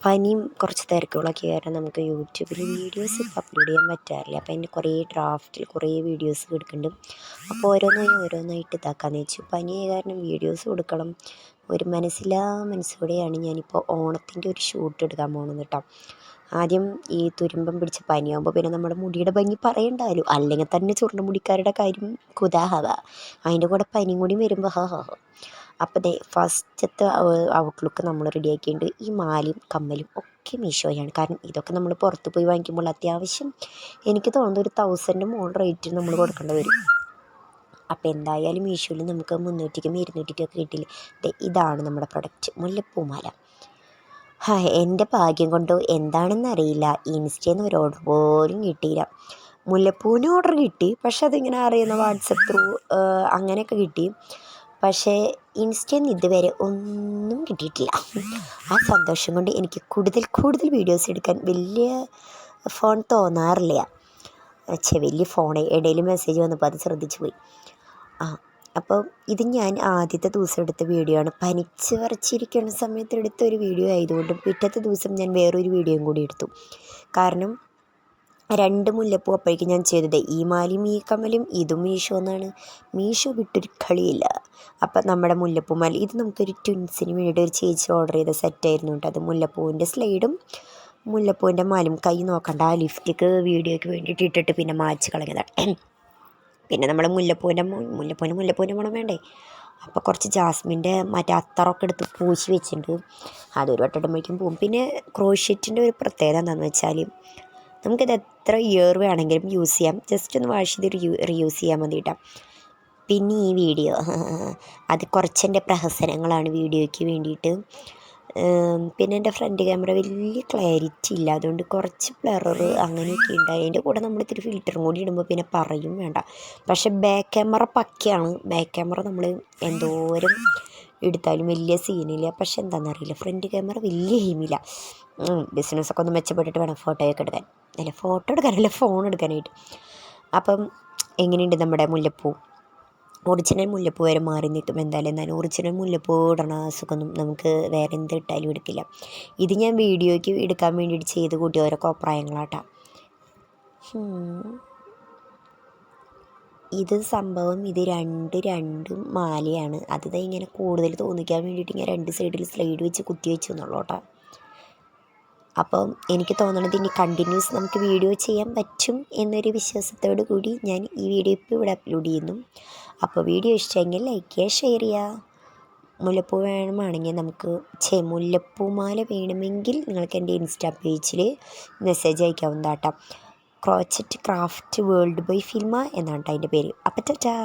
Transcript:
പനിയും കുറച്ച് തിരക്കുകളൊക്കെ കാരണം നമുക്ക് യൂട്യൂബിൽ വീഡിയോസ് ഇപ്പോൾ അപ്ലോഡ് ചെയ്യാൻ പറ്റാറില്ല. അപ്പോൾ അതിൻ്റെ കുറേ ഡ്രാഫ്റ്റിൽ കുറേ വീഡിയോസ് എടുക്കുന്നുണ്ട്. അപ്പോൾ ഓരോന്നായിട്ട് ഇതാക്കാമെന്ന് വെച്ചു. പനിയായ കാരണം വീഡിയോസ് കൊടുക്കണം ഒരു മനസ്സോടെയാണ് ഞാനിപ്പോൾ ഓണത്തിൻ്റെ ഒരു ഷൂട്ട് എടുക്കാൻ പോകുന്നത് കേട്ടോ. ആദ്യം ഈ തുരുമ്പം പിടിച്ച പനിയാകുമ്പോൾ പിന്നെ നമ്മുടെ മുടിയുടെ ഭംഗി പറയണ്ടല്ലോ, അല്ലെങ്കിൽ തന്നെ ചുരുണ്ട മുടിക്കാരുടെ കാര്യം കുതാഹവ, അതിൻ്റെ കൂടെ പനിയും കൂടി വരുമ്പോൾ ഹാ ഹാ. അപ്പോൾ ദേ ഫസ്റ്റത്തെ ഔട്ട്ലുക്ക് നമ്മൾ റെഡിയാക്കിയിട്ടുണ്ട്. ഈ മാലയും കമ്മലും ഒക്കെ മീഷോയാണ്. കാരണം ഇതൊക്കെ നമ്മൾ പുറത്ത് പോയി വാങ്ങിക്കുമ്പോൾ അത്യാവശ്യം എനിക്ക് തോന്നുന്നു ഒരു 1000 മുകളിൽ റേറ്റ് നമ്മൾ കൊടുക്കേണ്ടി വരും. അപ്പോൾ എന്തായാലും മീഷോയിൽ നമുക്ക് 300-ക്കും 200-ക്കും കിട്ടില്ല. ഇതാണ് നമ്മുടെ പ്രൊഡക്റ്റ്, മുല്ലപ്പൂമാല. എൻ്റെ ഭാഗ്യം കൊണ്ടോ എന്താണെന്നറിയില്ല, ഇൻസ്റ്റയിൽ നിന്ന് ഒരു ഓർഡർ പോലും കിട്ടിയില്ല. മുല്ലപ്പൂവിന് ഓർഡർ കിട്ടി, പക്ഷെ അതിങ്ങനെ അറിയുന്ന വാട്സപ്പ് ത്രൂ അങ്ങനെയൊക്കെ കിട്ടി. പക്ഷേ ഇൻസ്റ്റയിൽ നിന്ന് ഇതുവരെ ഒന്നും കിട്ടിയിട്ടില്ല. ആ സന്തോഷം കൊണ്ട് എനിക്ക് കൂടുതൽ വീഡിയോസ് എടുക്കാൻ വലിയ ഫോൺ തോന്നാറില്ല. വലിയ ഫോൺ ഇടയിൽ മെസ്സേജ് വന്നപ്പോൾ അത് ശ്രദ്ധിച്ചു പോയി. അപ്പോൾ ഇത് ഞാൻ ആദ്യത്തെ ദിവസം എടുത്ത വീഡിയോ ആണ്. പനിച്ച് വരച്ചിരിക്കുന്ന സമയത്ത് എടുത്തൊരു വീഡിയോ ആയതുകൊണ്ടും പിറ്റത്തെ ദിവസം ഞാൻ വേറൊരു വീഡിയോയും കൂടി എടുത്തു. കാരണം 2 മുല്ലപ്പൂ അപ്പോഴേക്കും ഞാൻ ചെയ്തത്. ഈ മാലയും ഈ കമ്മലും ഇതും മീഷോ എന്നാണ്. മീഷോ വിട്ടൊരു കളിയില്ല. അപ്പം നമ്മുടെ മുല്ലപ്പൂമാല ഇത് നമുക്കൊരു ട്വിൻസിന് വേണ്ടിയിട്ട് ഒരു ചേച്ചി ഓർഡർ ചെയ്ത സെറ്റായിരുന്നു കേട്ടോ. അത് മുല്ലപ്പൂവിൻ്റെ സ്ലൈഡും മുല്ലപ്പൂവിൻ്റെ മാലയും. കൈ നോക്കണ്ട, ആ ലിഫ്റ്റിക്ക് വീഡിയോയ്ക്ക് വേണ്ടിയിട്ട് ഇട്ടിട്ട് പിന്നെ മാച്ച് കളഞ്ഞതാണ്. പിന്നെ നമ്മൾ മുല്ലപ്പൂവിൻ്റെ മണം വേണ്ടേ. അപ്പോൾ കുറച്ച് ജാസ്മിൻ്റെ മറ്റേ അത്തറൊക്കെ എടുത്ത് പൂശി വെച്ചിട്ടുണ്ട്. അതൊരു വട്ടം ഇടുമ്പോഴേക്കും പോവും. പിന്നെ ക്രോഷെറ്റിൻ്റെ ഒരു പ്രത്യേകത എന്താണെന്ന് വെച്ചാൽ നമുക്കിത് എത്ര ഇയർ വേണമെങ്കിലും യൂസ് ചെയ്യാം. ജസ്റ്റ് ഒന്ന് വാഷ് ചെയ്ത് റീയൂസ് ചെയ്യാൻ മതി കേട്ടോ. പിന്നെ ഈ വീഡിയോ അത് കുറച്ചെൻ്റെ പ്രഹസനങ്ങളാണ് വീഡിയോയ്ക്ക് വേണ്ടിയിട്ട്. പിന്നെ എൻ്റെ ഫ്രണ്ട് ക്യാമറ വലിയ ക്ലാരിറ്റി ഇല്ല, അതുകൊണ്ട് കുറച്ച് ബ്ലറർ അങ്ങനെയൊക്കെ ഉണ്ട്. അതിൻ്റെ കൂടെ നമ്മൾ ഇത്തിരി ഫിൽറ്ററും കൂടി ഇടുമ്പോൾ പിന്നെ പറയും വേണ്ട. പക്ഷേ ബാക്ക് ക്യാമറ പക്കയാണ്. ബാക്ക് ക്യാമറ നമ്മൾ എന്തോരം എടുത്താലും വലിയ സീനില്ല. പക്ഷെ എന്താണെന്നറിയില്ല, ഫ്രണ്ട് ക്യാമറ വലിയ എയിമില്ല. ബിസിനസ്സൊക്കെ ഒന്ന് മെച്ചപ്പെട്ടിട്ട് വേണം ഫോട്ടോ എടുക്കാനല്ല, ഫോൺ എടുക്കാനായിട്ട്. അപ്പം എങ്ങനെയുണ്ട് നമ്മുടെ മുല്ലപ്പൂ? ഒറിജിനൽ മുല്ലപ്പൂ വരെ മാറി നിൽക്കും എന്നാലും ഒറിജിനൽ മുല്ലപ്പൂ ഇടണ സുഖമൊന്നും നമുക്ക് വേറെ എന്ത് ഇട്ടാലും എടുക്കില്ല. ഇത് ഞാൻ വീഡിയോയ്ക്ക് എടുക്കാൻ വേണ്ടിയിട്ട് ചെയ്ത് കൂട്ടിയ ഓരോ കോപ്രായങ്ങളാട്ടാ. ഇത് സംഭവം ഇത് രണ്ടും മാലയാണ്. അത് ഇങ്ങനെ കൂടുതൽ തോന്നിക്കാൻ വേണ്ടിയിട്ട് ഇങ്ങനെ 2 സൈഡിൽ സ്ലൈഡ് വെച്ച് കുത്തി വെച്ചു എന്നുള്ളൂ കേട്ടോ. അപ്പം എനിക്ക് തോന്നണത് ഇനി കണ്ടിന്യൂസ് നമുക്ക് വീഡിയോ ചെയ്യാൻ പറ്റും എന്നൊരു വിശ്വാസത്തോടു കൂടി ഞാൻ ഈ വീഡിയോ ഇപ്പോൾ ഇവിടെ അപ്ലോഡ് ചെയ്യുന്നു. അപ്പോൾ വീഡിയോ ഇഷ്ടമെങ്കിൽ ലൈക്ക് ചെയ്യുക, ഷെയർ ചെയ്യുക. മുല്ലപ്പൂ വേണമാണെങ്കിൽ മുല്ലപ്പൂമാല വേണമെങ്കിൽ നിങ്ങൾക്ക് എൻ്റെ ഇൻസ്റ്റാ പേജിൽ മെസ്സേജ് അയക്കാവുന്നതാട്ടോ. Crochet craft world by Filma എന്നാണ് അതിൻ്റെ പേര്. അപ്പം ടാറ്റാ.